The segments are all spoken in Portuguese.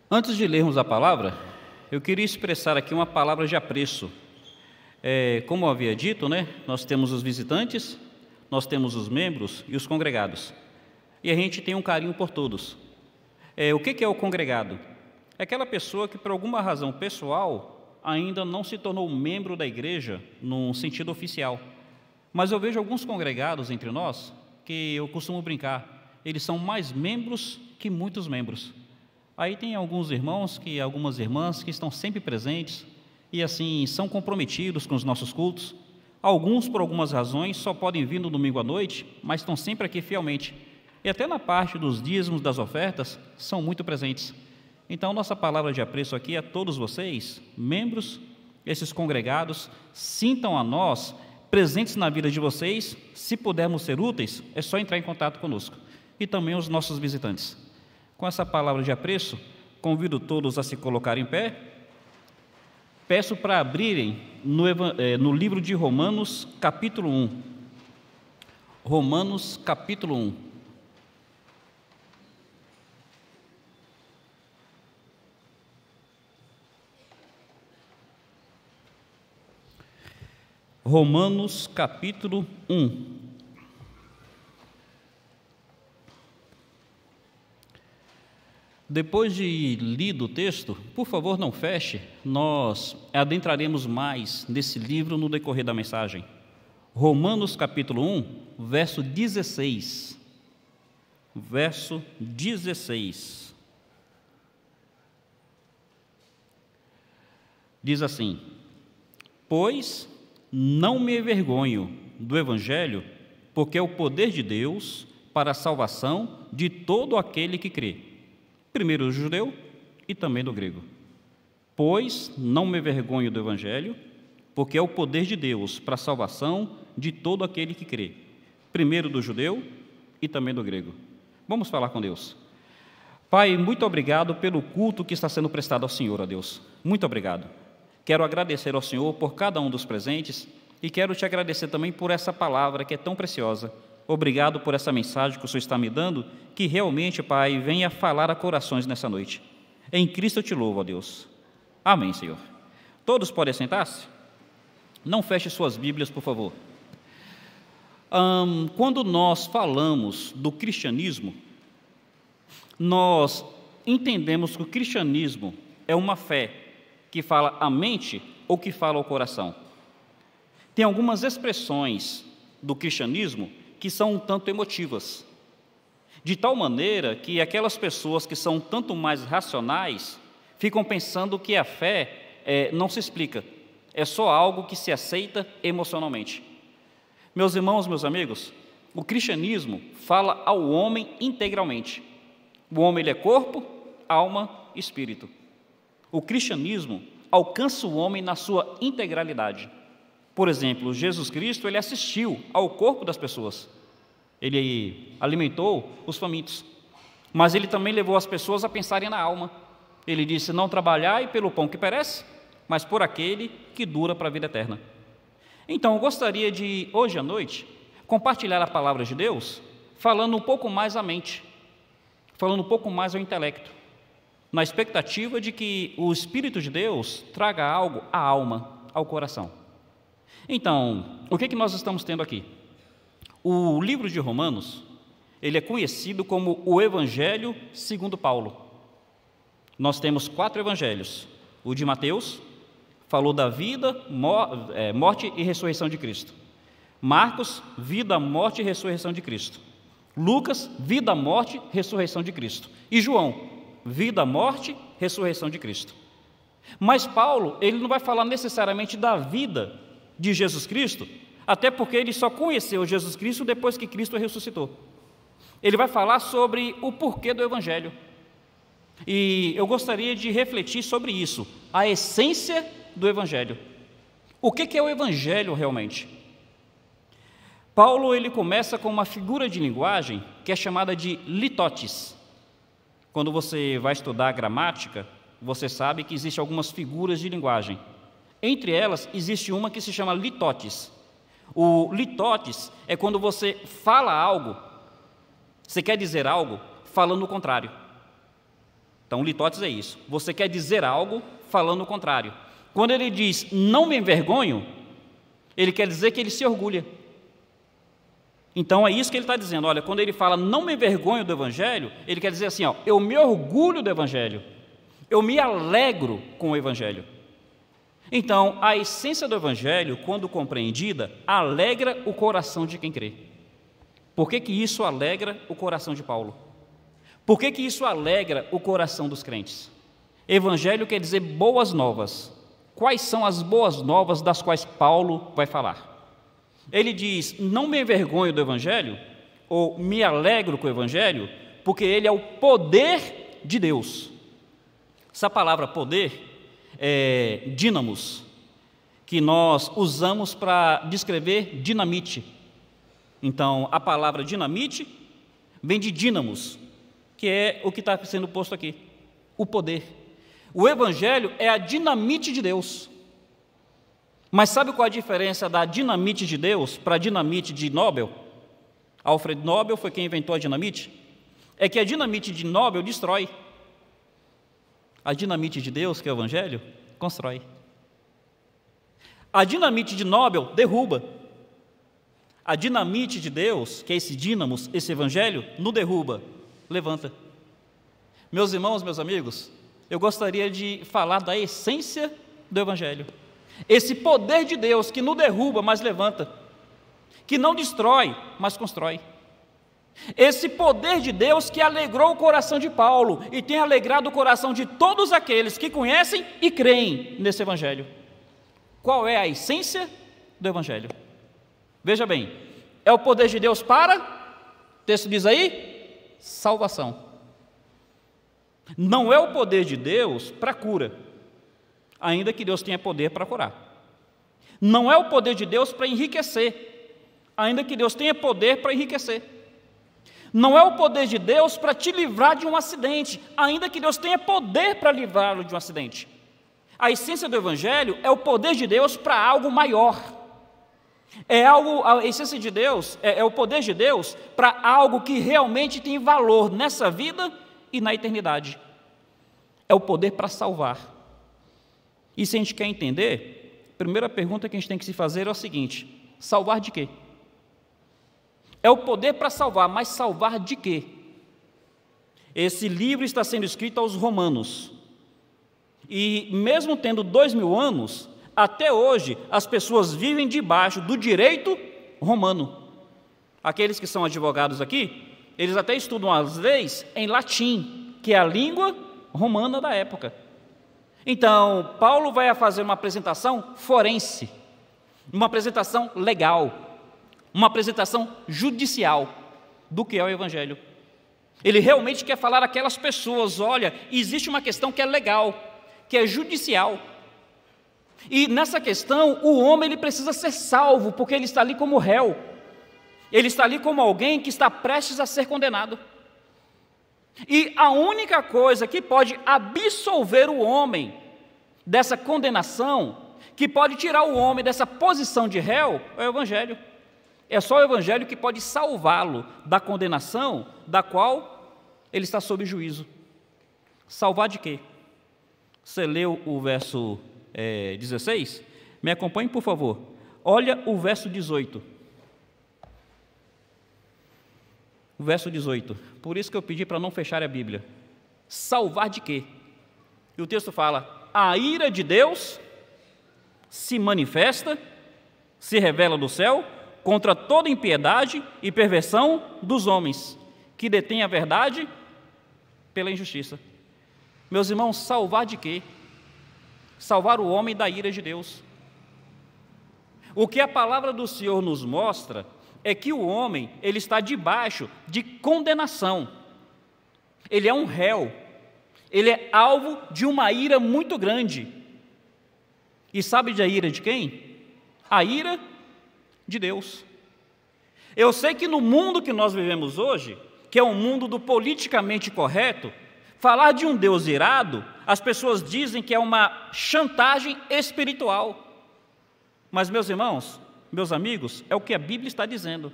Antes de lermos a palavra, eu queria expressar aqui uma palavra de apreço. Como eu havia dito, nós temos os visitantes, nós temos os membros e os congregados. E a gente tem um carinho por todos. O que é o congregado? É aquela pessoa que, por alguma razão pessoal, ainda não se tornou membro da igreja num sentido oficial. Mas eu vejo alguns congregados entre nós que eu costumo brincar, eles são mais membros que muitos membros. Aí tem alguns irmãos, algumas irmãs que estão sempre presentes e assim são comprometidos com os nossos cultos. Alguns, por algumas razões, só podem vir no domingo à noite, mas estão sempre aqui fielmente. E até na parte dos dízimos, das ofertas, são muito presentes. Então, nossa palavra de apreço aqui a todos vocês, membros, esses congregados, sintam a nós presentes na vida de vocês. Se pudermos ser úteis, é só entrar em contato conosco. E também os nossos visitantes. Com essa palavra de apreço, convido todos a se colocarem em pé. Peço para abrirem no livro de Romanos, capítulo 1. Romanos, capítulo 1. Romanos, capítulo 1. Depois de lido o texto, por favor, não feche, nós adentraremos mais nesse livro no decorrer da mensagem. Romanos, capítulo 1, verso 16. Verso 16. Diz assim: Pois não me envergonho do Evangelho, porque é o poder de Deus para a salvação de todo aquele que crê, primeiro do judeu e também do grego. Pois não me envergonho do Evangelho, porque é o poder de Deus para a salvação de todo aquele que crê, primeiro do judeu e também do grego. Vamos falar com Deus. Pai, muito obrigado pelo culto que está sendo prestado ao Senhor, ó Deus. Muito obrigado. Quero agradecer ao Senhor por cada um dos presentes e quero te agradecer também por essa palavra que é tão preciosa. Obrigado por essa mensagem que o Senhor está me dando, que realmente, Pai, venha falar a corações nessa noite. Em Cristo eu te louvo, ó Deus. Amém, Senhor. Todos podem sentar-se? Não feche suas Bíblias, por favor. Quando nós falamos do cristianismo, nós entendemos que o cristianismo é uma fé que fala à mente ou que fala ao coração. Tem algumas expressões do cristianismo que são um tanto emotivas, de tal maneira que aquelas pessoas que são tanto mais racionais ficam pensando que a fé não se explica, é só algo que se aceita emocionalmente. Meus irmãos, meus amigos, o cristianismo fala ao homem integralmente. O homem ele é corpo, alma e espírito. O cristianismo alcança o homem na sua integralidade. Por exemplo, Jesus Cristo, ele assistiu ao corpo das pessoas. Ele alimentou os famintos. Mas ele também levou as pessoas a pensarem na alma. Ele disse: não trabalhai pelo pão que perece, mas por aquele que dura para a vida eterna. Então, eu gostaria de, hoje à noite, compartilhar a palavra de Deus, falando um pouco mais à mente, falando um pouco mais ao intelecto, na expectativa de que o Espírito de Deus traga algo à alma, ao coração. Então, o que nós estamos tendo aqui? O livro de Romanos, ele é conhecido como o Evangelho segundo Paulo. Nós temos 4 evangelhos. O de Mateus falou da vida, morte e ressurreição de Cristo. Marcos, vida, morte e ressurreição de Cristo. Lucas, vida, morte, ressurreição de Cristo. E João, vida, morte, ressurreição de Cristo. Mas Paulo, ele não vai falar necessariamente da vida de Jesus Cristo, até porque ele só conheceu Jesus Cristo depois que Cristo ressuscitou. Ele vai falar sobre o porquê do Evangelho. E eu gostaria de refletir sobre isso, a essência do Evangelho. O que é o Evangelho realmente? Paulo, ele começa com uma figura de linguagem que é chamada de litotes. Quando você vai estudar gramática, você sabe que existem algumas figuras de linguagem. Entre elas, existe uma que se chama litotes. O litotes é quando você fala algo, você quer dizer algo, falando o contrário. Então, litotes é isso. Você quer dizer algo falando o contrário. Quando ele diz, não me envergonho, ele quer dizer que ele se orgulha. Então, é isso que ele está dizendo. Olha, quando ele fala, não me envergonho do Evangelho, ele quer dizer assim, ó, eu me orgulho do Evangelho. Eu me alegro com o Evangelho. Então, a essência do Evangelho, quando compreendida, alegra o coração de quem crê. Por que isso alegra o coração de Paulo? Por que isso alegra o coração dos crentes? Evangelho quer dizer boas novas. Quais são as boas novas das quais Paulo vai falar? Ele diz, não me envergonho do Evangelho, ou me alegro com o Evangelho, porque ele é o poder de Deus. Essa palavra poder é dínamos, que nós usamos para descrever dinamite. Então, a palavra dinamite vem de dínamos, que é o que está sendo posto aqui, o poder. O Evangelho é a dinamite de Deus. Mas sabe qual a diferença da dinamite de Deus para a dinamite de Nobel? Alfred Nobel foi quem inventou a dinamite. É que a dinamite de Nobel destrói. A dinamite de Deus, que é o Evangelho, constrói. A dinamite de Nobel derruba. A dinamite de Deus, que é esse dínamos, esse Evangelho, não derruba, levanta. Meus irmãos, meus amigos, eu gostaria de falar da essência do Evangelho. Esse poder de Deus que não derruba, mas levanta. Que não destrói, mas constrói. Esse poder de Deus que alegrou o coração de Paulo e tem alegrado o coração de todos aqueles que conhecem e creem nesse Evangelho. Qual é a essência do Evangelho? Veja bem, é o poder de Deus para, o texto diz aí, salvação. Não é o poder de Deus para cura, ainda que Deus tenha poder para curar. Não é o poder de Deus para enriquecer, ainda que Deus tenha poder para enriquecer. Não é o poder de Deus para te livrar de um acidente, ainda que Deus tenha poder para livrá-lo de um acidente. A essência do Evangelho é o poder de Deus para algo maior. A essência de Deus é o poder de Deus para algo que realmente tem valor nessa vida e na eternidade. É o poder para salvar. E se a gente quer entender, a primeira pergunta que a gente tem que se fazer é o seguinte: salvar de quê? É o poder para salvar, mas salvar de quê? Esse livro está sendo escrito aos romanos. E mesmo tendo 2000 anos, até hoje as pessoas vivem debaixo do direito romano. Aqueles que são advogados aqui, eles até estudam as leis em latim, que é a língua romana da época. Então, Paulo vai fazer uma apresentação forense, uma apresentação legal, uma apresentação judicial do que é o Evangelho. Ele realmente quer falar àquelas pessoas: olha, existe uma questão que é legal, que é judicial. E nessa questão, o homem ele precisa ser salvo, porque ele está ali como réu. Ele está ali como alguém que está prestes a ser condenado. E a única coisa que pode absolver o homem dessa condenação, que pode tirar o homem dessa posição de réu, é o Evangelho. É só o Evangelho que pode salvá-lo da condenação da qual ele está sob juízo. Salvar de quê? Você leu o verso 16? Me acompanhe, por favor. Olha o verso 18. O verso 18. Por isso que eu pedi para não fechar a Bíblia. Salvar de quê? E o texto fala: a ira de Deus se manifesta, se revela do céu, contra toda impiedade e perversão dos homens, que detêm a verdade pela injustiça. Meus irmãos, salvar de quê? Salvar o homem da ira de Deus. O que a palavra do Senhor nos mostra é que o homem, ele está debaixo de condenação. Ele é um réu. Ele é alvo de uma ira muito grande. E sabe da ira de quem? A ira de Deus. Eu sei que no mundo que nós vivemos hoje, que é um mundo do politicamente correto, falar de um Deus irado, as pessoas dizem que é uma chantagem espiritual. Mas, meus irmãos, meus amigos, é o que a Bíblia está dizendo.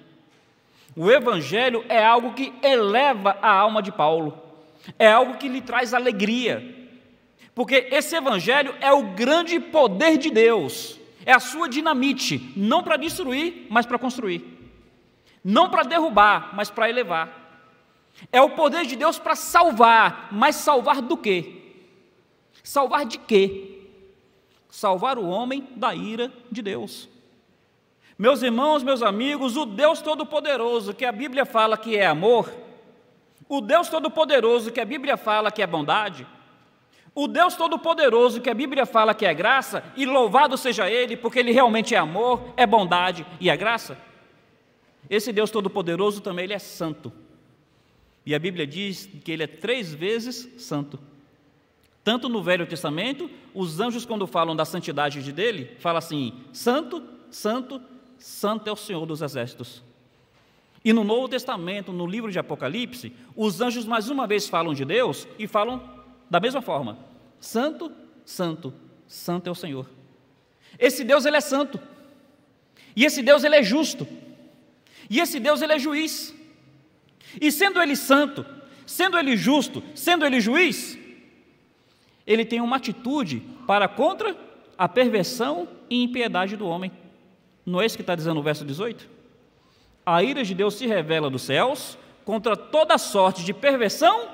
O Evangelho é algo que eleva a alma de Paulo. é algo que lhe traz alegria, porque esse evangelho é o grande poder de Deus, é a sua dinamite, não para destruir, mas para construir, não para derrubar, mas para elevar. É o poder de Deus para salvar, mas salvar do quê? Salvar de quê? Salvar o homem da ira de Deus. Meus irmãos, meus amigos, o Deus Todo-Poderoso, que a Bíblia fala que é amor, o Deus Todo-Poderoso, que a Bíblia fala que é bondade, o Deus Todo-Poderoso, que a Bíblia fala que é graça, e louvado seja Ele, porque Ele realmente é amor, é bondade e é graça, esse Deus Todo-Poderoso também Ele é santo. E a Bíblia diz que Ele é 3 vezes santo. Tanto no Velho Testamento, os anjos, quando falam da santidade dele, falam assim: santo, santo, santo é o Senhor dos exércitos. E no Novo Testamento, no livro de Apocalipse, os anjos mais uma vez falam de Deus e falam da mesma forma: santo, santo, santo é o Senhor. Esse Deus, Ele é santo. E esse Deus, Ele é justo. E esse Deus, Ele é juiz. E sendo Ele santo, sendo Ele justo, sendo Ele juiz, Ele tem uma atitude para contra a perversão e impiedade do homem. Não é isso que está dizendo o verso 18? A ira de Deus se revela dos céus contra toda sorte de perversão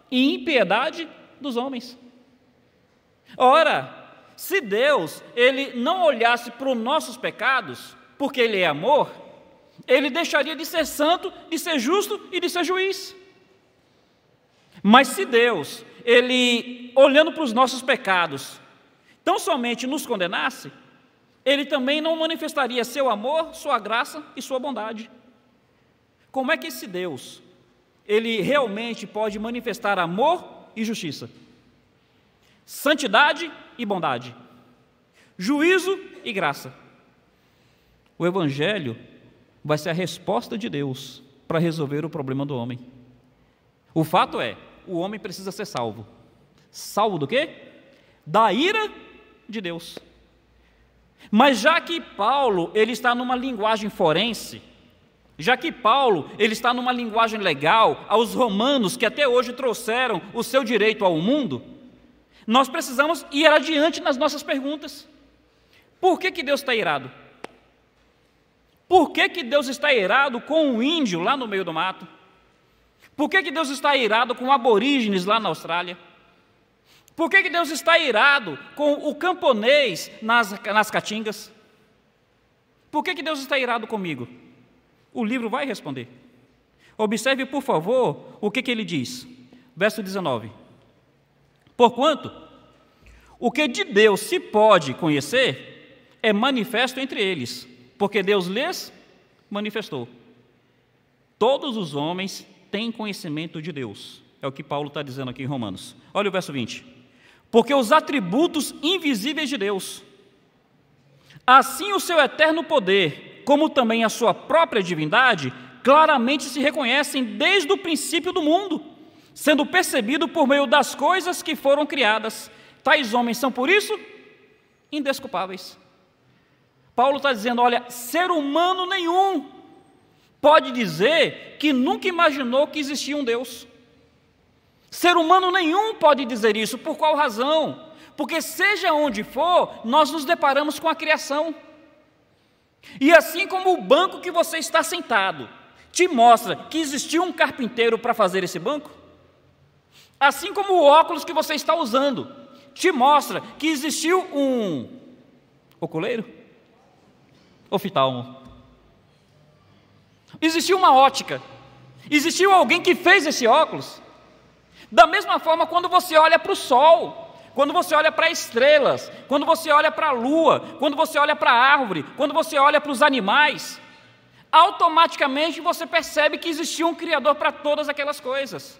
e impiedade dos homens. Ora, se Deus Ele não olhasse para os nossos pecados, porque Ele é amor, Ele deixaria de ser santo, de ser justo e de ser juiz. Mas se Deus Ele, olhando para os nossos pecados, tão somente nos condenasse, Ele também não manifestaria seu amor, sua graça e sua bondade. Como é que esse Deus, Ele realmente pode manifestar amor e justiça, santidade e bondade, juízo e graça? O Evangelho vai ser a resposta de Deus para resolver o problema do homem. O fato é, o homem precisa ser salvo. Salvo do quê? Da ira de Deus. Mas já que Paulo ele está numa linguagem forense, já que Paulo ele está numa linguagem legal aos romanos que até hoje trouxeram o seu direito ao mundo, nós precisamos ir adiante nas nossas perguntas. Por que Deus está irado? Por que Deus está irado com um índio lá no meio do mato? Por que Deus está irado com aborígenes lá na Austrália? Por que Deus está irado com o camponês nas caatingas? Por que Deus está irado comigo? O livro vai responder. Observe, por favor, o que ele diz. Verso 19. Porquanto, o que de Deus se pode conhecer é manifesto entre eles, porque Deus lhes manifestou. Todos os homens têm conhecimento de Deus. É o que Paulo está dizendo aqui em Romanos. Olha o verso 20. Porque os atributos invisíveis de Deus, assim o seu eterno poder, como também a sua própria divindade, claramente se reconhecem desde o princípio do mundo, sendo percebido por meio das coisas que foram criadas. Tais homens são, por isso, indesculpáveis. Paulo está dizendo, olha, ser humano nenhum pode dizer que nunca imaginou que existia um Deus. Ser humano nenhum pode dizer isso. Por qual razão? Porque seja onde for, nós nos deparamos com a criação. E assim como o banco que você está sentado te mostra que existiu um carpinteiro para fazer esse banco, assim como o óculos que você está usando te mostra que existiu um oculeiro, oftalmo, existiu uma ótica, existiu alguém que fez esse óculos. Da mesma forma, quando você olha para o sol, quando você olha para estrelas, quando você olha para a lua, quando você olha para a árvore, quando você olha para os animais, automaticamente você percebe que existia um Criador para todas aquelas coisas.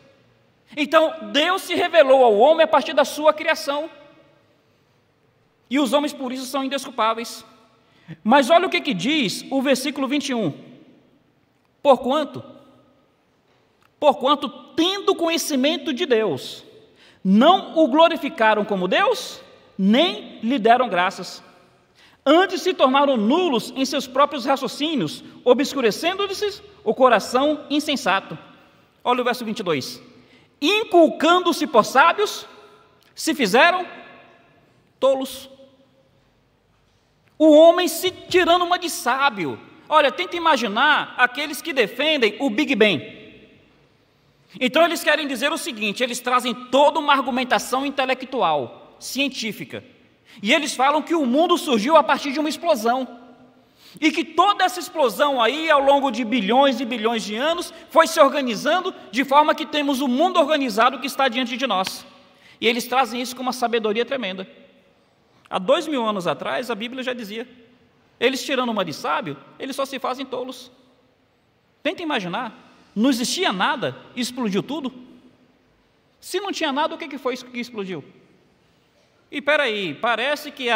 Então, Deus se revelou ao homem a partir da sua criação. E os homens, por isso, são indesculpáveis. Mas olha o que diz o versículo 21. Porquanto, tendo conhecimento de Deus, não o glorificaram como Deus, nem lhe deram graças. Antes se tornaram nulos em seus próprios raciocínios, obscurecendo-lhes o coração insensato. Olha o verso 22. inculcando-se por sábios, se fizeram tolos. O homem se tirando uma de sábio. Olha, tenta imaginar aqueles que defendem o Big Bang. Então eles querem dizer o seguinte, eles trazem toda uma argumentação intelectual, científica, e eles falam que o mundo surgiu a partir de uma explosão, e que toda essa explosão aí, ao longo de bilhões e bilhões de anos, foi se organizando de forma que temos o mundo organizado que está diante de nós. E eles trazem isso com uma sabedoria tremenda. Há 2000 anos atrás, a Bíblia já dizia, eles tirando uma de sábio, eles só se fazem tolos. Tenta imaginar, não existia nada e explodiu tudo? Se não tinha nada, o que foi isso que explodiu? E peraí, parece que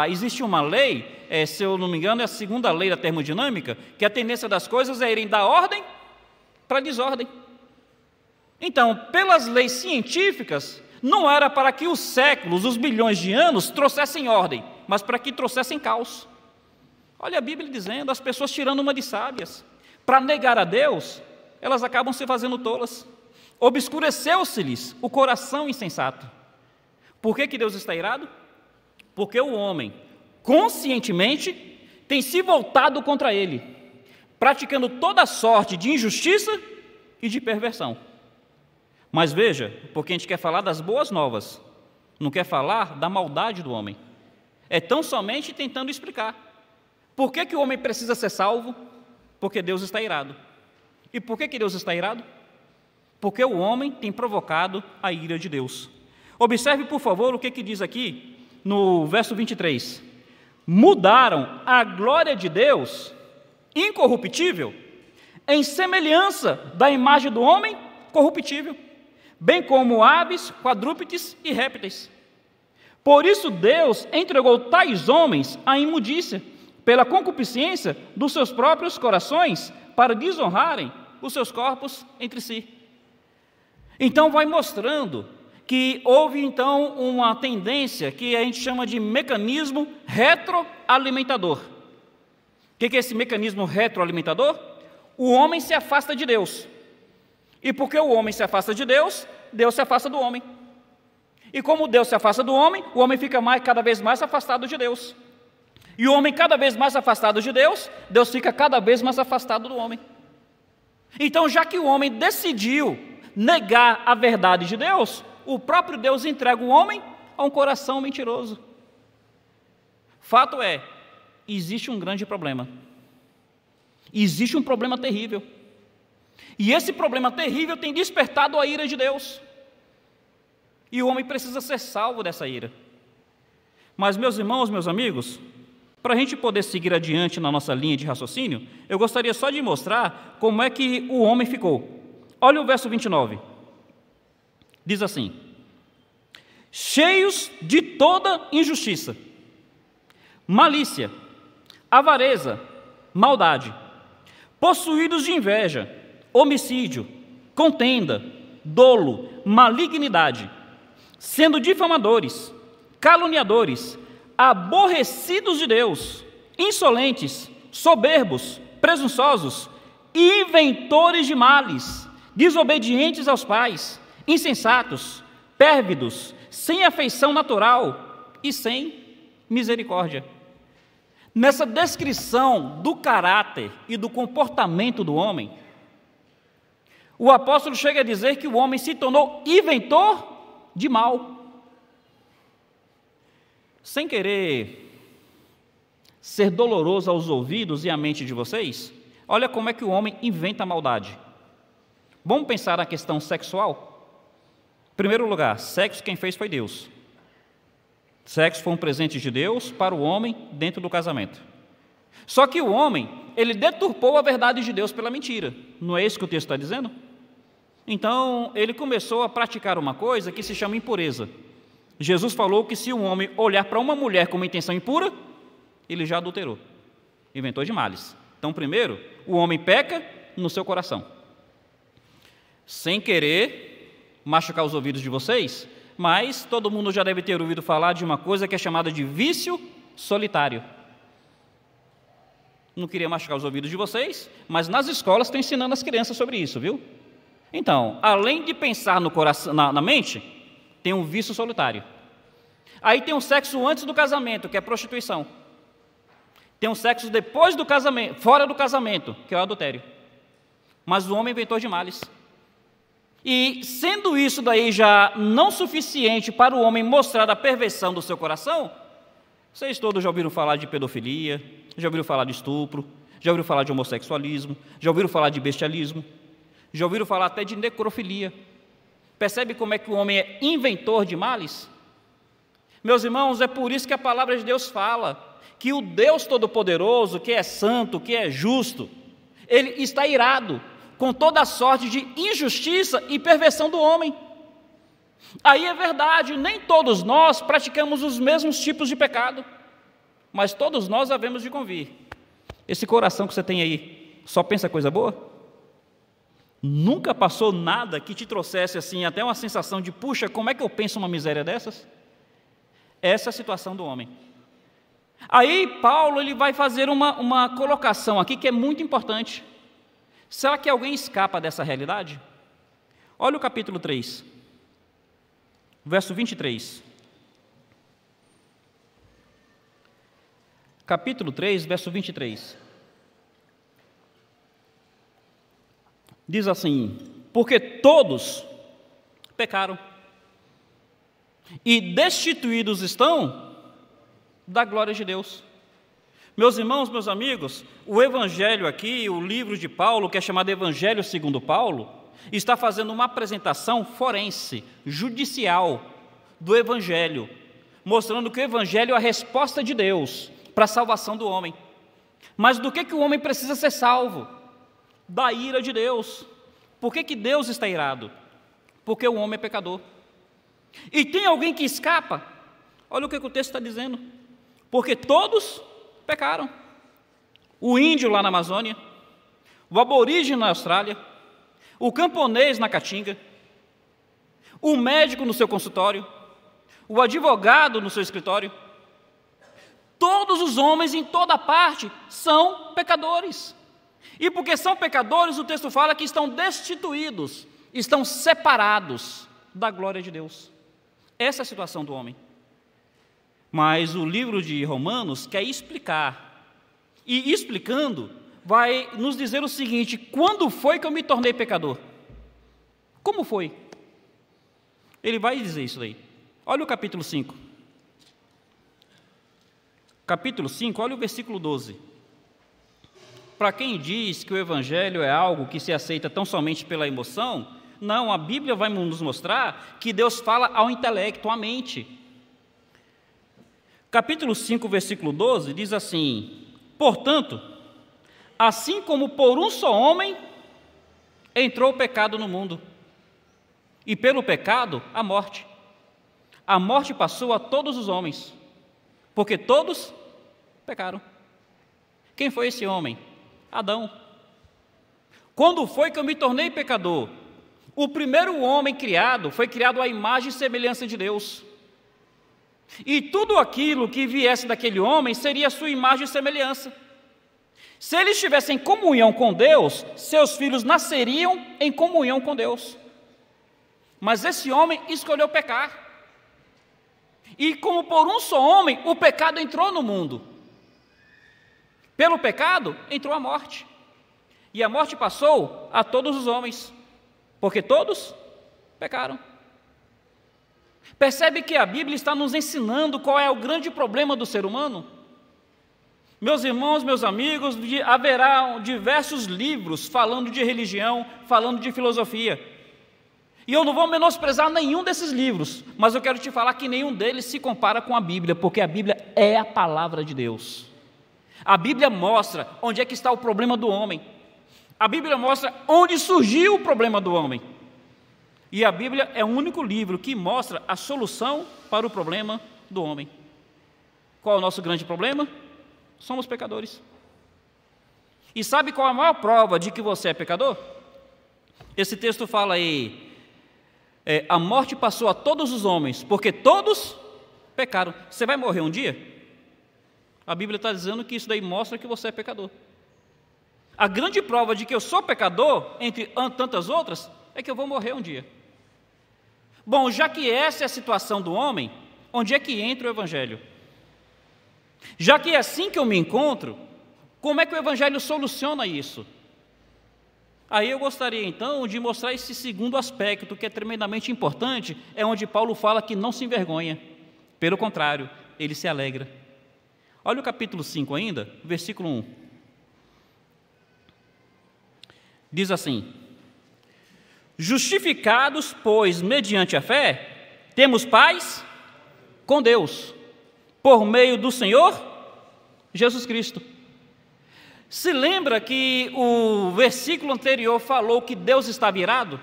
existe uma lei, se eu não me engano, é a segunda lei da termodinâmica, que a tendência das coisas é irem da ordem para a desordem. Então, pelas leis científicas, não era para que os séculos, os bilhões de anos, trouxessem ordem, mas para que trouxessem caos. Olha a Bíblia dizendo, as pessoas tirando uma de sábias. Para negar a Deus, elas acabam se fazendo tolas. Obscureceu-se-lhes o coração insensato. Por que Deus está irado? Porque o homem, conscientemente, tem se voltado contra ele, praticando toda sorte de injustiça e de perversão. Mas veja, porque a gente quer falar das boas novas, não quer falar da maldade do homem. É tão somente tentando explicar. Por que o homem precisa ser salvo? Porque Deus está irado. E por que Deus está irado? Porque o homem tem provocado a ira de Deus. Observe, por favor, o que diz aqui no verso 23. Mudaram a glória de Deus, incorruptível, em semelhança da imagem do homem corruptível, bem como aves, quadrúpedes e répteis. Por isso Deus entregou tais homens à imundícia, pela concupiscência dos seus próprios corações, para desonrarem os seus corpos entre si. Então vai mostrando que houve então uma tendência que a gente chama de mecanismo retroalimentador. O que é esse mecanismo retroalimentador? O homem se afasta de Deus. E porque o homem se afasta de Deus, Deus se afasta do homem. E como Deus se afasta do homem, o homem fica cada vez mais afastado de Deus. E o homem cada vez mais afastado de Deus, Deus fica cada vez mais afastado do homem. Então, já que o homem decidiu negar a verdade de Deus, o próprio Deus entrega o homem a um coração mentiroso. Fato é, existe um grande problema. Existe um problema terrível. E esse problema terrível tem despertado a ira de Deus. E o homem precisa ser salvo dessa ira. Mas, meus irmãos, meus amigos, para a gente poder seguir adiante na nossa linha de raciocínio, eu gostaria só de mostrar como é que o homem ficou. Olha o verso 29. Diz assim: cheios de toda injustiça, malícia, avareza, maldade, possuídos de inveja, homicídio, contenda, dolo, malignidade, sendo difamadores, caluniadores, aborrecidos de Deus, insolentes, soberbos, presunçosos, inventores de males, desobedientes aos pais, insensatos, pérvidos, sem afeição natural e sem misericórdia. Nessa descrição do caráter e do comportamento do homem, o apóstolo chega a dizer que o homem se tornou inventor de mal. Sem querer ser doloroso aos ouvidos e à mente de vocês, olha como é que o homem inventa maldade. Vamos pensar na questão sexual? Em primeiro lugar, sexo quem fez foi Deus. Sexo foi um presente de Deus para o homem dentro do casamento. Só que o homem, ele deturpou a verdade de Deus pela mentira. Não é isso que o texto está dizendo? Então, ele começou a praticar uma coisa que se chama impureza. Jesus falou que se um homem olhar para uma mulher com uma intenção impura, ele já adulterou, inventou de males. Então, primeiro, o homem peca no seu coração. Sem querer machucar os ouvidos de vocês, mas todo mundo já deve ter ouvido falar de uma coisa que é chamada de vício solitário. Não queria machucar os ouvidos de vocês, mas nas escolas estão ensinando as crianças sobre isso, viu? Então, além de pensar no coração, na mente, tem um vício solitário. Aí tem um sexo antes do casamento, que é a prostituição. Tem um sexo depois do casamento, fora do casamento, que é o adultério. Mas o homem é inventor de males. E sendo isso daí já não suficiente para o homem mostrar a perversão do seu coração, vocês todos já ouviram falar de pedofilia, já ouviram falar de estupro, já ouviram falar de homossexualismo, já ouviram falar de bestialismo, já ouviram falar até de necrofilia. Percebe como é que o homem é inventor de males? Meus irmãos, é por isso que a palavra de Deus fala que o Deus Todo-Poderoso, que é santo, que é justo, Ele está irado com toda a sorte de injustiça e perversão do homem. Aí é verdade, nem todos nós praticamos os mesmos tipos de pecado, mas todos nós havemos de convir. Esse coração que você tem aí, só pensa coisa boa? Nunca passou nada que te trouxesse assim, até uma sensação de, puxa, como é que eu penso uma miséria dessas? Essa é a situação do homem. Aí Paulo ele vai fazer uma colocação aqui que é muito importante. Será que alguém escapa dessa realidade? Olha o capítulo 3, verso 23. Capítulo 3, verso 23. Diz assim: porque todos pecaram e destituídos estão da glória de Deus. Meus irmãos, meus amigos, o evangelho aqui, o livro de Paulo, que é chamado Evangelho segundo Paulo, está fazendo uma apresentação forense, judicial do evangelho, mostrando que o evangelho é a resposta de Deus para a salvação do homem. Mas do que o homem precisa ser salvo? Da ira de Deus. Por que Deus está irado? Porque o homem é pecador. E tem alguém que escapa? Olha o que o texto está dizendo. Porque todos pecaram. O índio lá na Amazônia, o aborígene na Austrália, o camponês na Caatinga, o médico no seu consultório, o advogado no seu escritório, todos os homens em toda parte são pecadores. E porque são pecadores, o texto fala que estão destituídos, estão separados da glória de Deus. Essa é a situação do homem. Mas o livro de Romanos quer explicar, e explicando, vai nos dizer o seguinte: quando foi que eu me tornei pecador? Como foi? Ele vai dizer isso daí. Olha o capítulo 5. Capítulo 5, olha o versículo 12. Para quem diz que o evangelho é algo que se aceita tão somente pela emoção, não, a Bíblia vai nos mostrar que Deus fala ao intelecto, à mente. Capítulo 5, versículo 12, diz assim: portanto, assim como por um só homem entrou o pecado no mundo, e pelo pecado a morte passou a todos os homens, porque todos pecaram. Quem foi esse homem? Adão. Quando foi que eu me tornei pecador? O primeiro homem criado foi criado à imagem e semelhança de Deus. E tudo aquilo que viesse daquele homem seria a sua imagem e semelhança. Se ele estivesse em comunhão com Deus, seus filhos nasceriam em comunhão com Deus. Mas esse homem escolheu pecar. E como por um só homem, o pecado entrou no mundo. Pelo pecado, entrou a morte. E a morte passou a todos os homens, porque todos pecaram. Percebe que a Bíblia está nos ensinando qual é o grande problema do ser humano? Meus irmãos, meus amigos, haverá diversos livros falando de religião, falando de filosofia. E eu não vou menosprezar nenhum desses livros, mas eu quero te falar que nenhum deles se compara com a Bíblia, porque a Bíblia é a palavra de Deus. A Bíblia mostra onde é que está o problema do homem. A Bíblia mostra onde surgiu o problema do homem. E a Bíblia é o único livro que mostra a solução para o problema do homem. Qual é o nosso grande problema? Somos pecadores. E sabe qual é a maior prova de que você é pecador? Esse texto fala aí, a morte passou a todos os homens, porque todos pecaram. Você vai morrer um dia? A Bíblia está dizendo que isso daí mostra que você é pecador. A grande prova de que eu sou pecador, entre tantas outras, é que eu vou morrer um dia. Bom, já que essa é a situação do homem, onde é que entra o Evangelho? Já que é assim que eu me encontro, como é que o Evangelho soluciona isso? Aí eu gostaria então de mostrar esse segundo aspecto, que é tremendamente importante, é onde Paulo fala que não se envergonha, pelo contrário, ele se alegra. Olha o capítulo 5 ainda, versículo 1. Diz assim: justificados, pois, mediante a fé, temos paz com Deus, por meio do Senhor Jesus Cristo. Se lembra que o versículo anterior falou que Deus estava irado?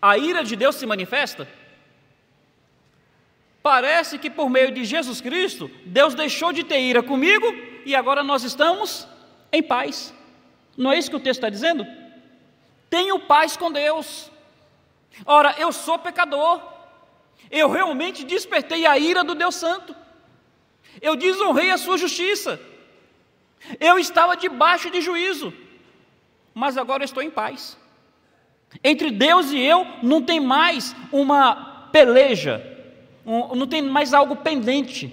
A ira de Deus se manifesta? Parece que por meio de Jesus Cristo, Deus deixou de ter ira comigo e agora nós estamos em paz. Não é isso que o texto está dizendo? Tenho paz com Deus. Ora, eu sou pecador. Eu realmente despertei a ira do Deus Santo. Eu desonrei a sua justiça. Eu estava debaixo de juízo, mas agora eu estou em paz. Entre Deus e eu não tem mais uma peleja, não tem mais algo pendente.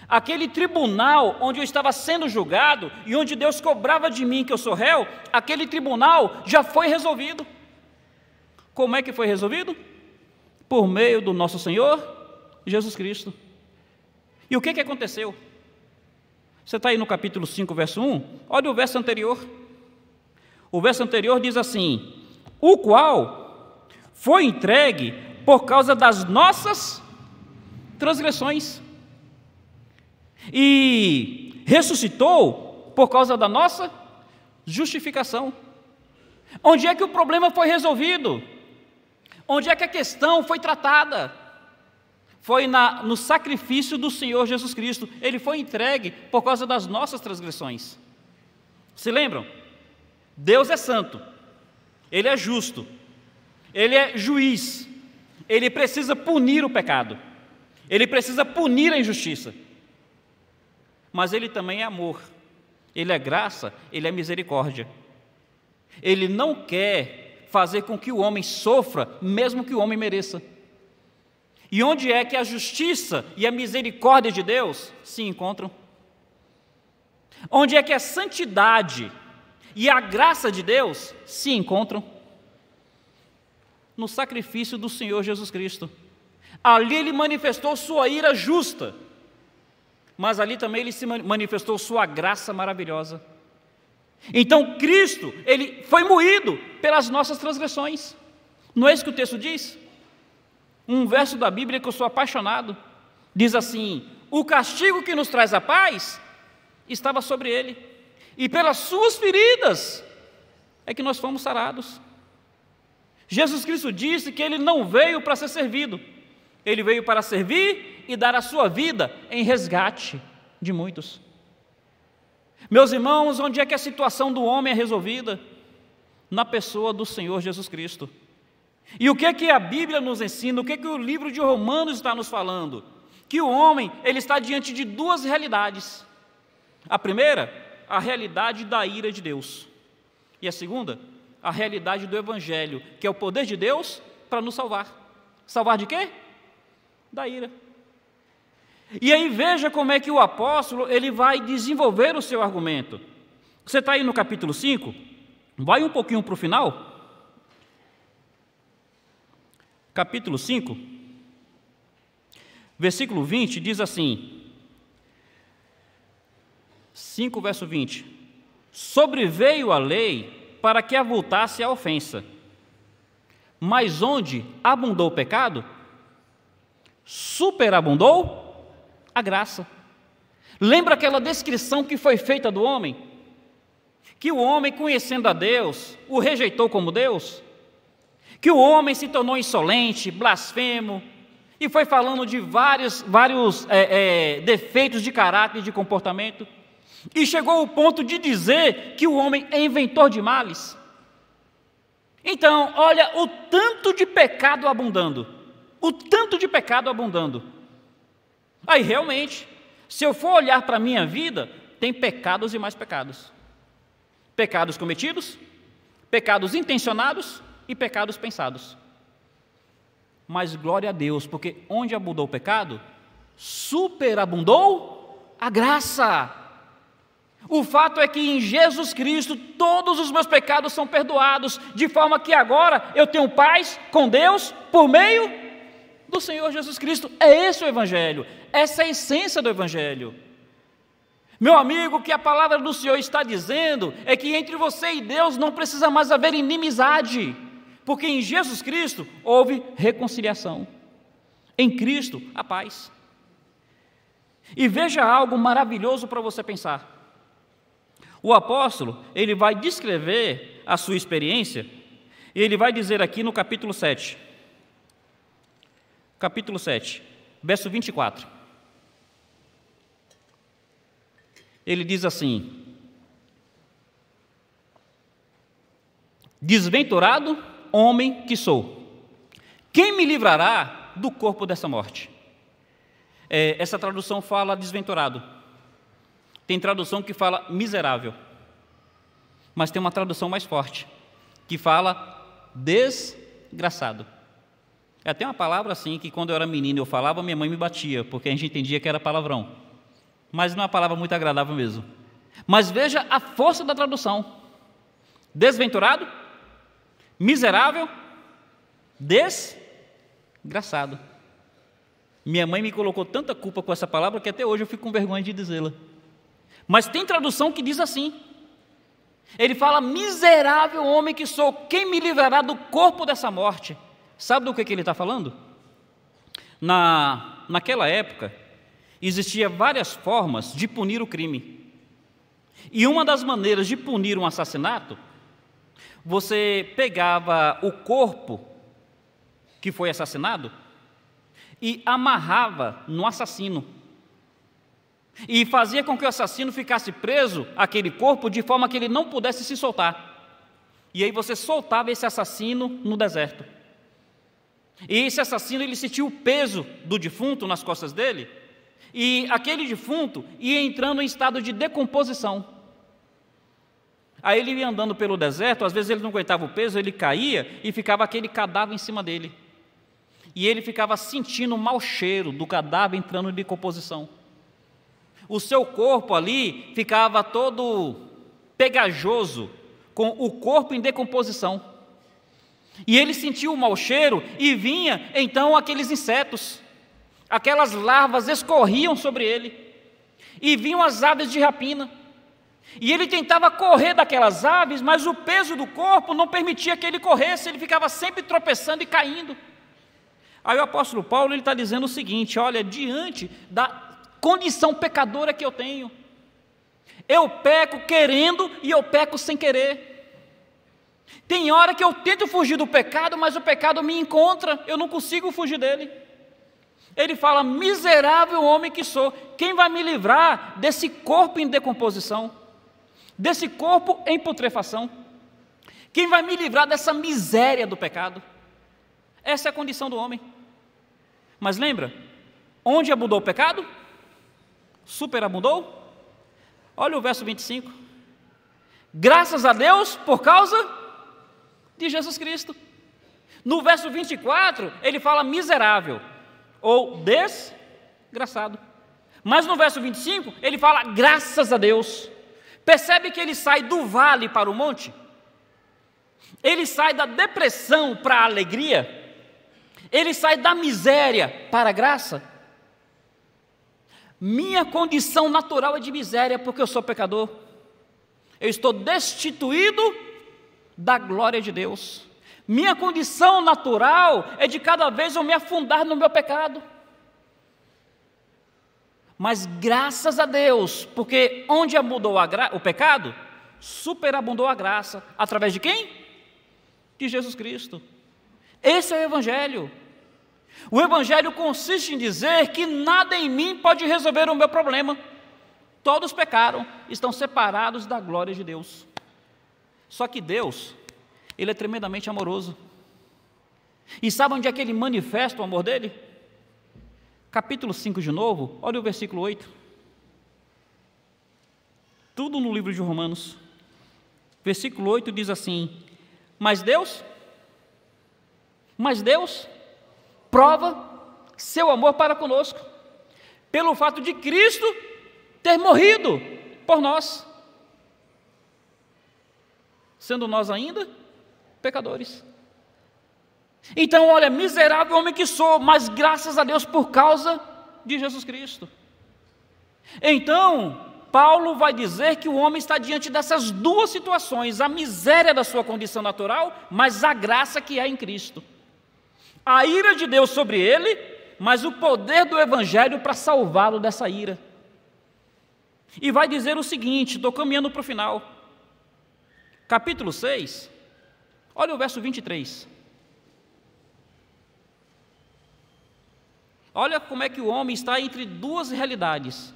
Aquele tribunal onde eu estava sendo julgado e onde Deus cobrava de mim que eu sou réu, aquele tribunal já foi resolvido. Como é que foi resolvido? Por meio do nosso Senhor Jesus Cristo. E o que aconteceu? Você está aí no capítulo 5, verso 1, olha o verso anterior. O verso anterior diz assim: o qual foi entregue por causa das nossas transgressões e ressuscitou por causa da nossa justificação. Onde é que o problema foi resolvido? Onde é que a questão foi tratada? Foi no sacrifício do Senhor Jesus Cristo. Ele foi entregue por causa das nossas transgressões. Se lembram? Deus é santo, Ele é justo, Ele é juiz, Ele precisa punir o pecado, Ele precisa punir a injustiça. Mas Ele também é amor, Ele é graça, Ele é misericórdia. Ele não quer fazer com que o homem sofra, mesmo que o homem mereça. E onde é que a justiça e a misericórdia de Deus se encontram? Onde é que a santidade e a graça de Deus se encontram? No sacrifício do Senhor Jesus Cristo. Ali Ele manifestou sua ira justa, mas ali também Ele se manifestou sua graça maravilhosa. Então Cristo, Ele foi moído pelas nossas transgressões. Não é isso que o texto diz? Um verso da Bíblia que eu sou apaixonado, diz assim: o castigo que nos traz a paz estava sobre Ele, e pelas suas feridas é que nós fomos sarados. Jesus Cristo disse que Ele não veio para ser servido, Ele veio para servir e dar a sua vida em resgate de muitos. Meus irmãos, onde é que a situação do homem é resolvida? Na pessoa do Senhor Jesus Cristo. E o que é que a Bíblia nos ensina? O que é que o livro de Romanos está nos falando? Que o homem, ele está diante de duas realidades. A primeira, a realidade da ira de Deus. E a segunda, a realidade do Evangelho, que é o poder de Deus para nos salvar. Salvar de quê? Da ira. E aí veja como é que o apóstolo, ele vai desenvolver o seu argumento. Você está aí no capítulo 5? Vai um pouquinho para o final. Capítulo 5, versículo 20, diz assim, 5 verso 20, sobreveio a lei para que avultasse a ofensa, mas onde abundou o pecado, superabundou a graça. Lembra aquela descrição que foi feita do homem? Que o homem, conhecendo a Deus, o rejeitou como Deus? Que o homem se tornou insolente, blasfemo, e foi falando de vários defeitos de caráter e de comportamento, e chegou ao ponto de dizer que o homem é inventor de males. Então, olha o tanto de pecado abundando, o tanto de pecado abundando. Aí realmente, se eu for olhar para a minha vida, tem pecados e mais pecados. Pecados cometidos, pecados intencionados e pecados pensados. Mas glória a Deus, porque onde abundou o pecado, superabundou a graça. O fato é que em Jesus Cristo todos os meus pecados são perdoados, de forma que agora eu tenho paz com Deus por meio do Senhor Jesus Cristo. É esse o Evangelho, essa é a essência do Evangelho. Meu amigo, o que a palavra do Senhor está dizendo é que entre você e Deus não precisa mais haver inimizade, porque em Jesus Cristo houve reconciliação. Em Cristo, a paz. E veja algo maravilhoso para você pensar. O apóstolo, ele vai descrever a sua experiência, e ele vai dizer aqui no capítulo 7, verso 24. Ele diz assim: desventurado homem que sou, quem me livrará do corpo dessa morte? Essa tradução fala desventurado. Tem tradução que fala miserável, mas tem uma tradução mais forte, que fala desgraçado. É até uma palavra assim que quando eu era menino eu falava, minha mãe me batia, porque a gente entendia que era palavrão. Mas não é uma palavra muito agradável mesmo. Mas veja a força da tradução. Desventurado, miserável, desgraçado. Minha mãe me colocou tanta culpa com essa palavra que até hoje eu fico com vergonha de dizê-la. Mas tem tradução que diz assim. Ele fala: miserável homem que sou, quem me livrará do corpo dessa morte? Sabe do que ele está falando? Naquela época, existiam várias formas de punir o crime. E uma das maneiras de punir um assassinato, você pegava o corpo que foi assassinado e amarrava no assassino. E fazia com que o assassino ficasse preso àquele corpo de forma que ele não pudesse se soltar. E aí você soltava esse assassino no deserto. E esse assassino, ele sentia o peso do defunto nas costas dele, e aquele defunto ia entrando em estado de decomposição. Aí ele ia andando pelo deserto, às vezes ele não aguentava o peso, ele caía e ficava aquele cadáver em cima dele. E ele ficava sentindo o mau cheiro do cadáver entrando em decomposição. O seu corpo ali ficava todo pegajoso, com o corpo em decomposição. E ele sentia o mau cheiro e vinha então aqueles insetos, aquelas larvas escorriam sobre ele, e vinham as aves de rapina. E ele tentava correr daquelas aves, mas o peso do corpo não permitia que ele corresse, ele ficava sempre tropeçando e caindo. Aí o apóstolo Paulo está dizendo o seguinte: olha, diante da condição pecadora que eu tenho, eu peco querendo e eu peco sem querer. Tem hora que eu tento fugir do pecado, mas o pecado me encontra, eu não consigo fugir dele. Ele fala: miserável homem que sou, quem vai me livrar desse corpo em decomposição, desse corpo em putrefação? Quem vai me livrar dessa miséria do pecado? Essa é a condição do homem. Mas lembra, onde abundou o pecado, superabundou. Olha o verso 25. Graças a Deus por causa de Jesus Cristo. No verso 24, ele fala miserável ou desgraçado. Mas no verso 25, ele fala graças a Deus. Percebe que ele sai do vale para o monte? Ele sai da depressão para a alegria? Ele sai da miséria para a graça? Minha condição natural é de miséria porque eu sou pecador. Eu estou destituído da glória de Deus. Minha condição natural é de cada vez eu me afundar no meu pecado. Mas graças a Deus, porque onde abundou o pecado, superabundou a graça. Através de quem? De Jesus Cristo. Esse é o Evangelho. O Evangelho consiste em dizer que nada em mim pode resolver o meu problema. Todos pecaram, estão separados da glória de Deus. Só que Deus, Ele é tremendamente amoroso. E sabe onde é que Ele manifesta o amor dEle? Capítulo 5 de novo, olha o versículo 8. Tudo no livro de Romanos. Versículo 8 diz assim: mas Deus Mas Deus prova seu amor para conosco pelo fato de Cristo ter morrido por nós, sendo nós ainda pecadores. Então, olha, miserável homem que sou, mas graças a Deus por causa de Jesus Cristo. Então, Paulo vai dizer que o homem está diante dessas duas situações: a miséria da sua condição natural, mas a graça que há em Cristo. A ira de Deus sobre ele, mas o poder do Evangelho para salvá-lo dessa ira. E vai dizer o seguinte, estou caminhando para o final. Capítulo 6, olha o verso 23. Olha como é que o homem está entre duas realidades.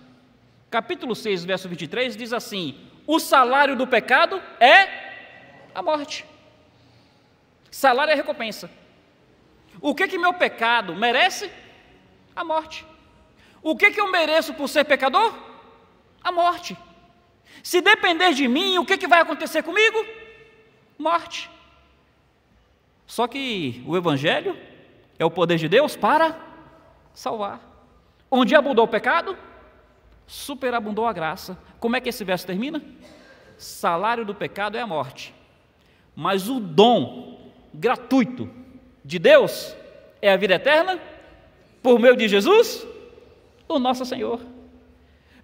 Capítulo 6, verso 23, diz assim: o salário do pecado é a morte. Salário é recompensa. O que meu pecado merece? A morte. O que eu mereço por ser pecador? A morte. Se depender de mim, o que vai acontecer comigo? Morte. Só que o Evangelho é o poder de Deus para salvar. Onde abundou o pecado, superabundou a graça. Como é que esse verso termina? Salário do pecado é a morte, mas o dom gratuito de Deus é a vida eterna por meio de Jesus, o nosso Senhor.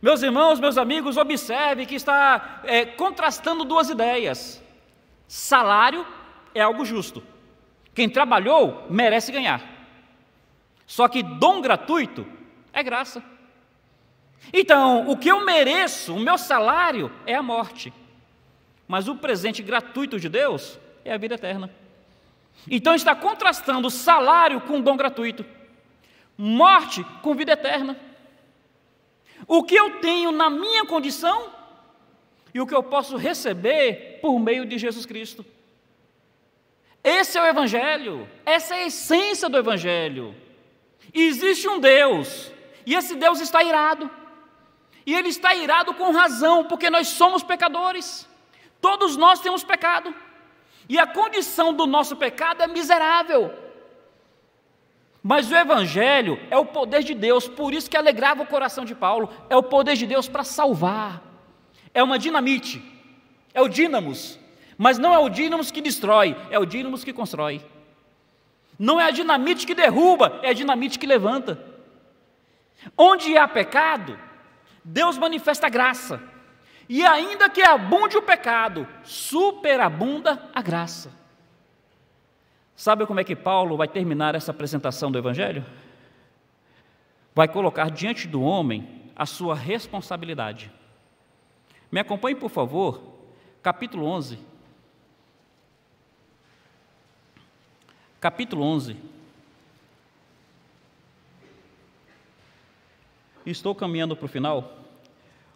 Meus irmãos, meus amigos, observe que está contrastando duas ideias. Salário é algo justo. Quem trabalhou merece ganhar. Só que dom gratuito é graça. Então, o que eu mereço, o meu salário, é a morte. Mas o presente gratuito de Deus é a vida eterna. Então está contrastando salário com dom gratuito, morte com vida eterna. O que eu tenho na minha condição e o que eu posso receber por meio de Jesus Cristo. Esse é o Evangelho, essa é a essência do Evangelho. Existe um Deus, e esse Deus está irado. E Ele está irado com razão, porque nós somos pecadores. Todos nós temos pecado. E a condição do nosso pecado é miserável. Mas o Evangelho é o poder de Deus, por isso que alegrava o coração de Paulo. É o poder de Deus para salvar. É uma dinamite, é o dínamos. Mas não é o dínamos que destrói, é o dínamos que constrói. Não é a dinamite que derruba, é a dinamite que levanta. Onde há pecado, Deus manifesta a graça. E ainda que abunde o pecado, superabunda a graça. Sabe como é que Paulo vai terminar essa apresentação do Evangelho? Vai colocar diante do homem a sua responsabilidade. Me acompanhe, por favor, capítulo 11. Capítulo 11. Estou caminhando para o final.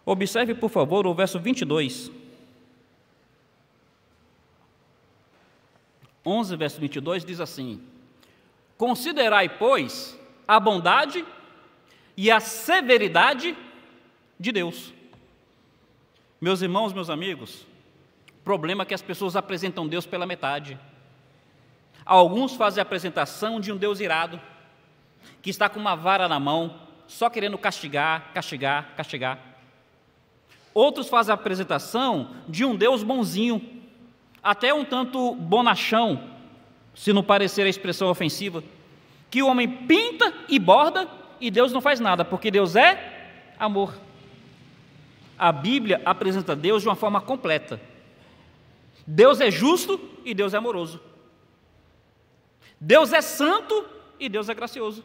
Observe, por favor, o verso 22. 11, verso 22, diz assim: considerai, pois, a bondade e a severidade de Deus. Meus irmãos, meus amigos, o problema é que as pessoas apresentam Deus pela metade. Alguns fazem a apresentação de um Deus irado, que está com uma vara na mão, só querendo castigar, castigar, castigar. Outros fazem a apresentação de um Deus bonzinho, até um tanto bonachão, se não parecer a expressão ofensiva, que o homem pinta e borda e Deus não faz nada, porque Deus é amor. A Bíblia apresenta Deus de uma forma completa. Deus é justo e Deus é amoroso. Deus é santo e Deus é gracioso.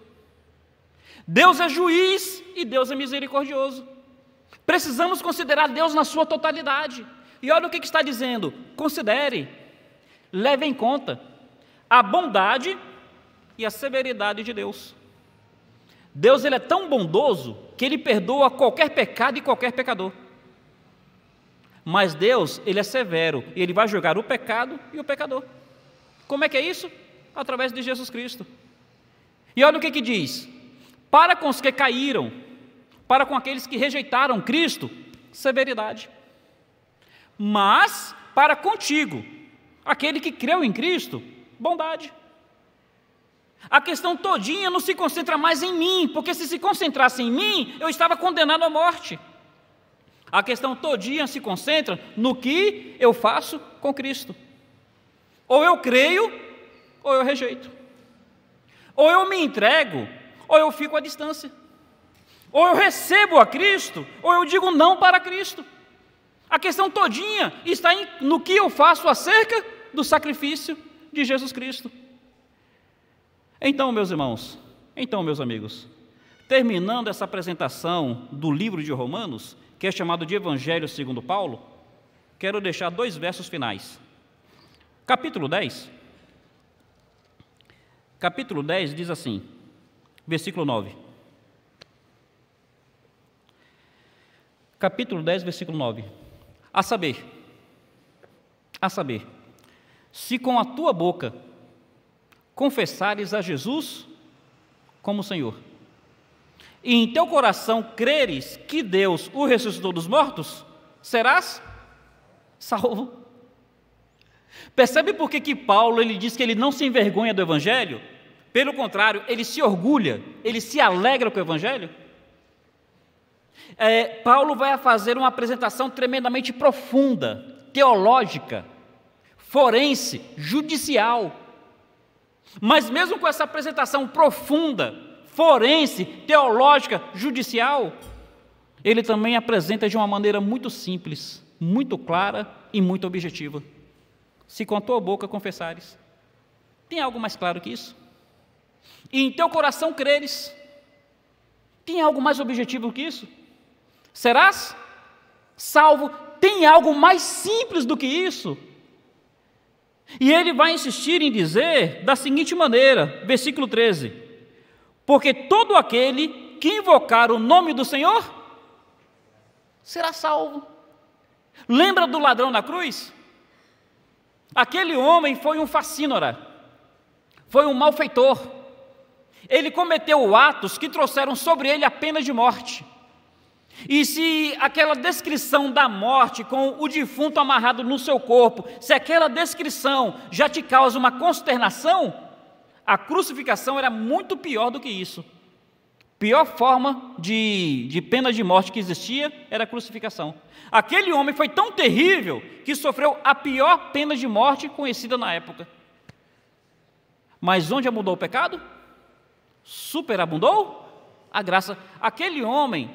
Deus é juiz e Deus é misericordioso. Precisamos considerar Deus na sua totalidade. E olha o que está dizendo: considere, leve em conta a bondade e a severidade de Deus. Deus, ele é tão bondoso que Ele perdoa qualquer pecado e qualquer pecador. Mas Deus, Ele é severo e Ele vai julgar o pecado e o pecador. Como é que é isso? Através de Jesus Cristo. E olha o que diz: para com os que caíram, para com aqueles que rejeitaram Cristo, severidade. Mas para contigo, aquele que creu em Cristo, bondade. A questão todinha não se concentra mais em mim, porque se concentrasse em mim, eu estava condenado à morte. A questão todinha se concentra no que eu faço com Cristo. Ou eu creio, ou eu rejeito. Ou eu me entrego, ou eu fico à distância. Ou eu recebo a Cristo, ou eu digo não para Cristo. A questão todinha está no que eu faço acerca do sacrifício de Jesus Cristo. Então, meus irmãos, meus amigos, terminando essa apresentação do livro de Romanos, que é chamado de Evangelho segundo Paulo, quero deixar 2 versos finais. Capítulo 10 diz assim, versículo 9. Capítulo 10, versículo 9. A saber, se com a tua boca confessares a Jesus como Senhor, e em teu coração creres que Deus o ressuscitou dos mortos, serás salvo. Percebe por que Paulo ele diz que ele não se envergonha do Evangelho? Pelo contrário, ele se orgulha, ele se alegra com o Evangelho. Paulo vai fazer uma apresentação tremendamente profunda, teológica, forense, judicial. Mas mesmo com essa apresentação profunda, forense, teológica, judicial, ele também apresenta de uma maneira muito simples, muito clara e muito objetiva. Se com a tua boca confessares. Tem algo mais claro que isso? E em teu coração creres. Tem algo mais objetivo que isso? Serás salvo. Tem algo mais simples do que isso? E ele vai insistir em dizer da seguinte maneira, versículo 13: porque todo aquele que invocar o nome do Senhor será salvo. Lembra do ladrão na cruz? Aquele homem foi um facínora, foi um malfeitor. Ele cometeu atos que trouxeram sobre ele a pena de morte. E se aquela descrição da morte com o defunto amarrado no seu corpo, se aquela descrição já te causa uma consternação, a crucificação era muito pior do que isso. Pior forma de pena de morte que existia era a crucificação. Aquele homem foi tão terrível que sofreu a pior pena de morte conhecida na época. Mas onde abundou o pecado? Superabundou a graça. Aquele homem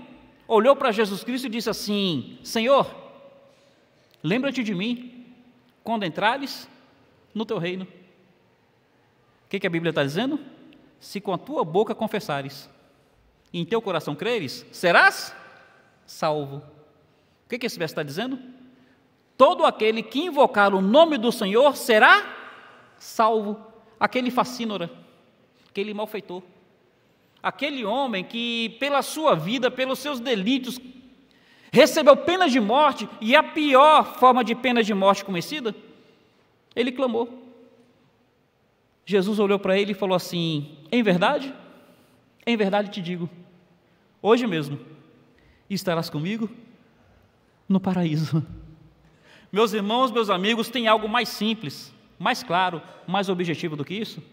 olhou para Jesus Cristo e disse assim: Senhor, lembra-te de mim quando entrares no teu reino. O que a Bíblia está dizendo? Se com a tua boca confessares e em teu coração creres, serás salvo. O que esse verso está dizendo? Todo aquele que invocar o nome do Senhor será salvo. Aquele facínora, aquele malfeitor, aquele homem que pela sua vida, pelos seus delitos, recebeu pena de morte, e a pior forma de pena de morte conhecida, ele clamou. Jesus olhou para ele e falou assim: em verdade te digo, hoje mesmo estarás comigo no paraíso. Meus irmãos, meus amigos, tem algo mais simples, mais claro, mais objetivo do que isso?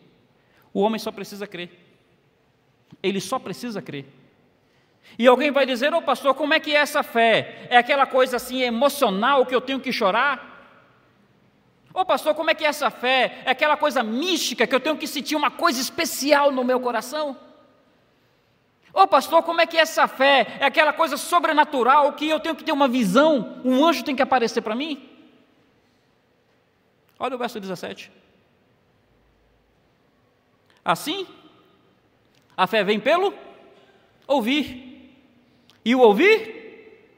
O homem só precisa crer. Ele só precisa crer. E alguém vai dizer: ô pastor, como é que é essa fé? É aquela coisa assim emocional que eu tenho que chorar? Ô pastor, como é que é essa fé? É aquela coisa mística que eu tenho que sentir uma coisa especial no meu coração? Ô pastor, como é que é essa fé? É aquela coisa sobrenatural que eu tenho que ter uma visão, um anjo tem que aparecer para mim? Olha o verso 17. Assim, a fé vem pelo ouvir, e o ouvir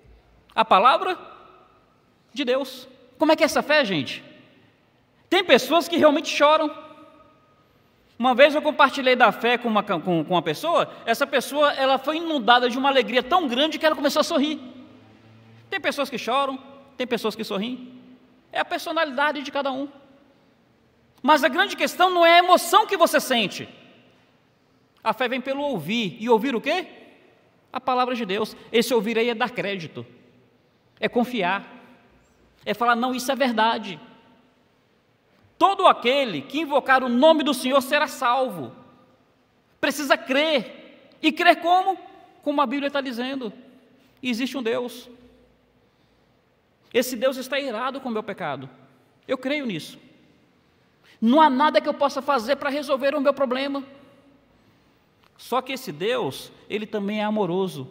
a palavra de Deus. Como é que é essa fé, gente? Tem pessoas que realmente choram. Uma vez eu compartilhei da fé com uma pessoa, essa pessoa ela foi inundada de uma alegria tão grande que ela começou a sorrir. Tem pessoas que choram, tem pessoas que sorriem. É a personalidade de cada um. Mas a grande questão não é a emoção que você sente. A fé vem pelo ouvir. E ouvir o quê? A palavra de Deus. Esse ouvir aí é dar crédito, é confiar, é falar: não, isso é verdade. Todo aquele que invocar o nome do Senhor será salvo. Precisa crer. E crer como? Como a Bíblia está dizendo. Existe um Deus. Esse Deus está irado com o meu pecado. Eu creio nisso. Não há nada que eu possa fazer para resolver o meu problema. Só que esse Deus, Ele também é amoroso.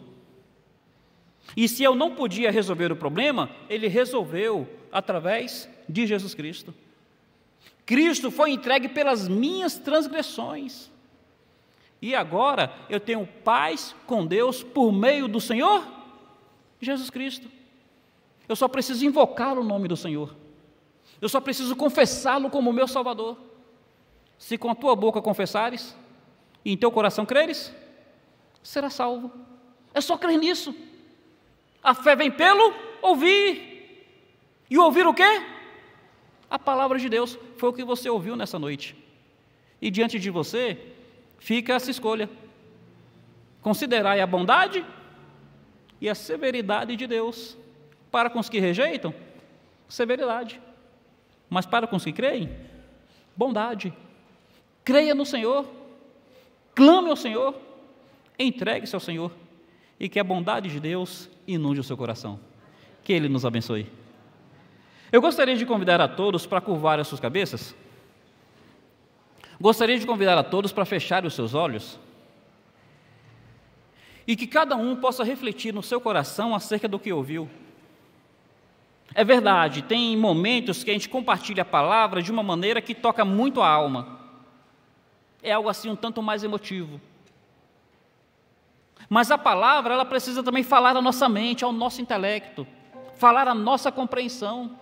E se eu não podia resolver o problema, Ele resolveu através de Jesus Cristo. Cristo foi entregue pelas minhas transgressões. E agora eu tenho paz com Deus por meio do Senhor Jesus Cristo. Eu só preciso invocar o nome do Senhor. Eu só preciso confessá-lo como meu Salvador. Se com a tua boca confessares e em teu coração creres, será salvo. É só crer nisso. A fé vem pelo ouvir. E ouvir o quê? A palavra de Deus. Foi o que você ouviu nessa noite. E diante de você fica essa escolha. Considerai a bondade e a severidade de Deus. Para com os que rejeitam, severidade. Mas para com os que creem, bondade. Creia no Senhor, clame ao Senhor, entregue-se ao Senhor, e que a bondade de Deus inunde o seu coração. Que Ele nos abençoe. Eu gostaria de convidar a todos para curvar as suas cabeças. Gostaria de convidar a todos para fechar os seus olhos. E que cada um possa refletir no seu coração acerca do que ouviu. É verdade, tem momentos que a gente compartilha a palavra de uma maneira que toca muito a alma. É algo assim um tanto mais emotivo. Mas a palavra, ela precisa também falar à nossa mente, ao nosso intelecto, falar à nossa compreensão,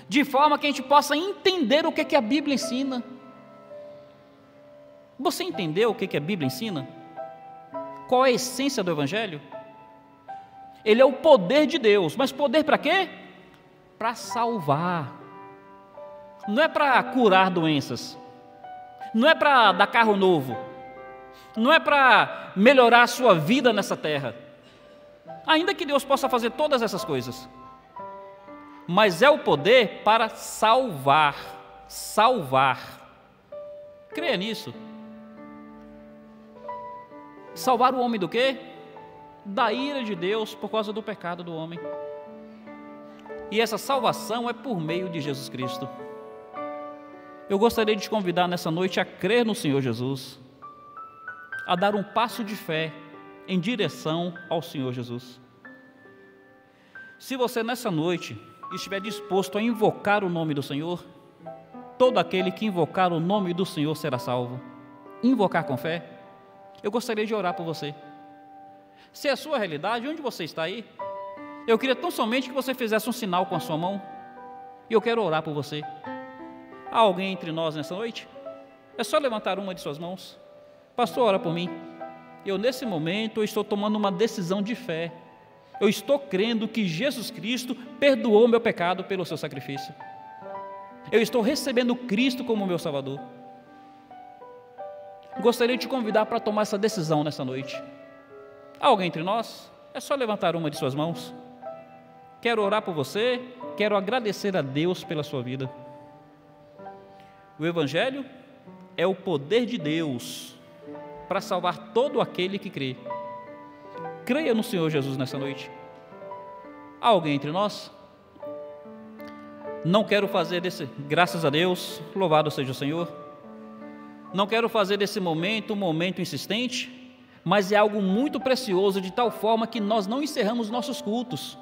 de forma que a gente possa entender o que a Bíblia ensina. Você entendeu o que a Bíblia ensina? Qual é a essência do Evangelho? Ele é o poder de Deus, mas poder para quê? Para salvar. Não é para curar doenças, não é para dar carro novo, não é para melhorar a sua vida nessa terra, ainda que Deus possa fazer todas essas coisas, mas é o poder para salvar. Creia nisso. Salvar o homem do quê? Da ira de Deus por causa do pecado do homem. E essa salvação é por meio de Jesus Cristo. Eu gostaria de te convidar nessa noite a crer no Senhor Jesus, a dar um passo de fé em direção ao Senhor Jesus. Se você nessa noite estiver disposto a invocar o nome do Senhor, todo aquele que invocar o nome do Senhor será salvo. Invocar com fé, eu gostaria de orar por você. Se é a sua realidade, onde você está aí? Eu queria tão somente que você fizesse um sinal com a sua mão, e eu quero orar por você. Há alguém entre nós nessa noite? É só levantar uma de suas mãos. Pastor, ora por mim. Eu nesse momento estou tomando uma decisão de fé. Eu estou crendo que Jesus Cristo perdoou meu pecado pelo seu sacrifício. Eu estou recebendo Cristo como meu Salvador. Gostaria de te convidar para tomar essa decisão nessa noite. Há alguém entre nós? É só levantar uma de suas mãos. Quero orar por você, quero agradecer a Deus pela sua vida. O Evangelho é o poder de Deus para salvar todo aquele que crê. Creia no Senhor Jesus nessa noite. Há alguém entre nós? Não quero fazer desse, graças a Deus, louvado seja o Senhor. Não quero fazer desse momento um momento insistente, mas é algo muito precioso, de tal forma que nós não encerramos nossos cultos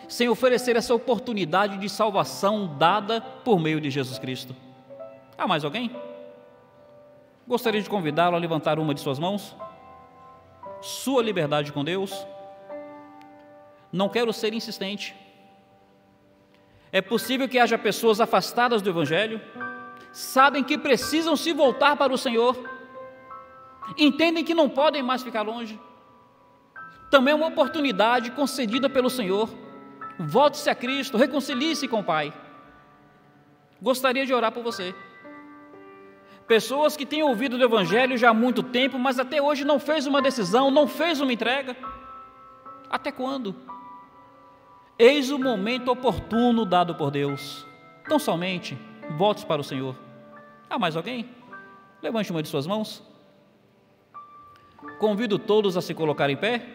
sem oferecer essa oportunidade de salvação dada por meio de Jesus Cristo. Há mais alguém? Gostaria de convidá-lo a levantar uma de suas mãos. Sua liberdade com Deus. Não quero ser insistente. É possível que haja pessoas afastadas do Evangelho, sabem que precisam se voltar para o Senhor, entendem que não podem mais ficar longe. Também é uma oportunidade concedida pelo Senhor. Volte-se a Cristo, reconcilie-se com o Pai. Gostaria de orar por você. Pessoas que têm ouvido do Evangelho já há muito tempo, mas até hoje não fez uma decisão, não fez uma entrega. Até quando? Eis o momento oportuno dado por Deus. Tão somente volte para o Senhor. Há mais alguém? Levante uma de suas mãos. Convido todos a se colocarem em pé.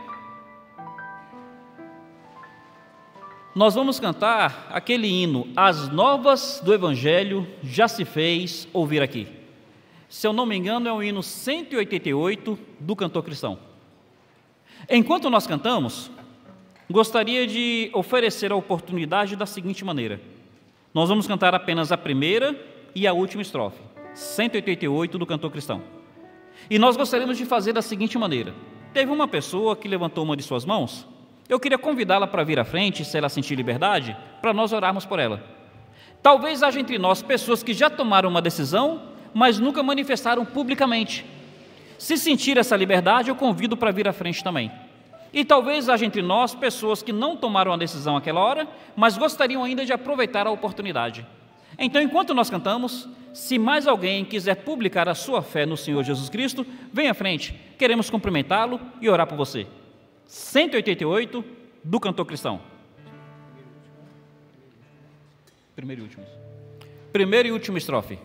Nós vamos cantar aquele hino, As Novas do Evangelho já se fez ouvir aqui. Se eu não me engano, é o hino 188 do Cantor Cristão. Enquanto nós cantamos, gostaria de oferecer a oportunidade da seguinte maneira. Nós vamos cantar apenas a primeira e a última estrofe, 188 do Cantor Cristão. E nós gostaríamos de fazer da seguinte maneira. Teve uma pessoa que levantou uma de suas mãos. Eu queria convidá-la para vir à frente, se ela sentir liberdade, para nós orarmos por ela. Talvez haja entre nós pessoas que já tomaram uma decisão, mas nunca manifestaram publicamente. Se sentir essa liberdade, eu convido para vir à frente também. E talvez haja entre nós pessoas que não tomaram a decisão àquela hora, mas gostariam ainda de aproveitar a oportunidade. Então, enquanto nós cantamos, se mais alguém quiser publicar a sua fé no Senhor Jesus Cristo, venha à frente, queremos cumprimentá-lo e orar por você. 188 do Cantor Cristão. Primeiro e última estrofe.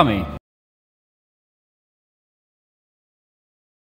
Amém.